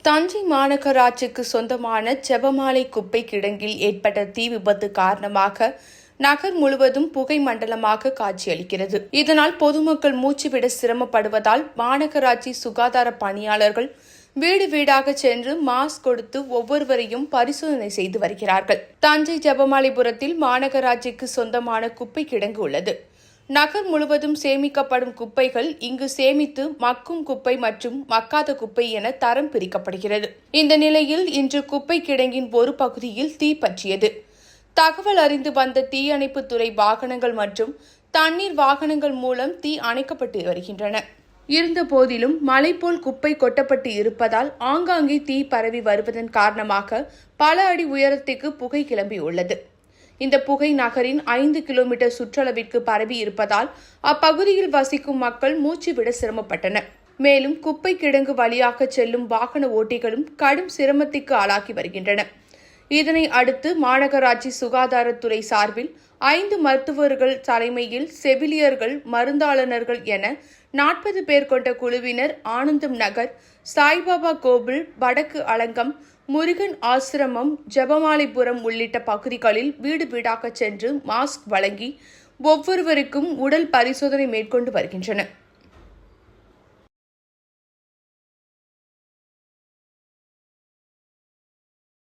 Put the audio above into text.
தஞ்சை மாநகராட்சிக்கு சொந்தமான ஜெபமாலை குப்பை கிடங்கில் ஏற்பட்ட தீ விபத்து காரணமாக நகர் முழுவதும் புகை மண்டலமாக காட்சியளிக்கிறது. இதனால் பொதுமக்கள் மூச்சுவிட சிரமப்படுவதால் மாநகராட்சி சுகாதார பணியாளர்கள் வீடு வீடாக சென்று மாஸ்க் கொடுத்து ஒவ்வொருவரையும் பரிசோதனை செய்து வருகிறார்கள். தஞ்சை ஜெபமாலைபுரத்தில் மாநகராட்சிக்கு சொந்தமான குப்பை கிடங்கு உள்ளது. நகர் முழுவதும் சேமிக்கப்படும் குப்பைகள் இங்கு சேமித்து மக்கும் குப்பை மற்றும் மக்காத குப்பை என தரம் பிரிக்கப்படுகிறது. இந்த நிலையில் இன்று குப்பை கிடங்கின் ஒரு பகுதியில் தீ பற்றியது. தகவல் அறிந்து வந்த தீயணைப்புத்துறை வாகனங்கள் மற்றும் தண்ணீர் வாகனங்கள் மூலம் தீ அணைக்கப்பட்டு வருகின்றன. இருந்தபோதிலும் மலை போல் குப்பை கொட்டப்பட்டு இருப்பதால் ஆங்காங்கே தீ பரவி வருவதன் காரணமாக பல அடி உயரத்திற்கு புகை கிளம்பியுள்ளது. இந்த புகை நகரின் 5 கிலோமீட்டர் சுற்றளவிற்கு பரவி இருப்பதால் அப்பகுதியில் வசிக்கும் மக்கள் மூச்சுவிட சிரமப்பட்டனர். மேலும் குப்பை கிடங்கு வழியாக செல்லும் வாகன ஓட்டிகளும் கடும் சிரமத்திற்கு ஆளாகி வருகின்றனர். இதனை அடுத்து மாநகராட்சி சுகாதாரத்துறை சார்பில் 5 மருத்துவர்கள் தலைமையில் செவிலியர்கள், மருந்தாளர்கள் என 40 பேர் கொண்ட குழுவினர் ஆனந்தம் நகர், சாய்பாபா கோவில், வடக்கு அலங்கம், முருகன் ஆசிரமம், ஜெபமாலைபுரம் உள்ளிட்ட பகுதிகளில் வீடு வீடாக சென்று மாஸ்க் வழங்கி ஒவ்வொருவருக்கும் உடல் பரிசோதனை மேற்கொண்டு வருகின்றனர்.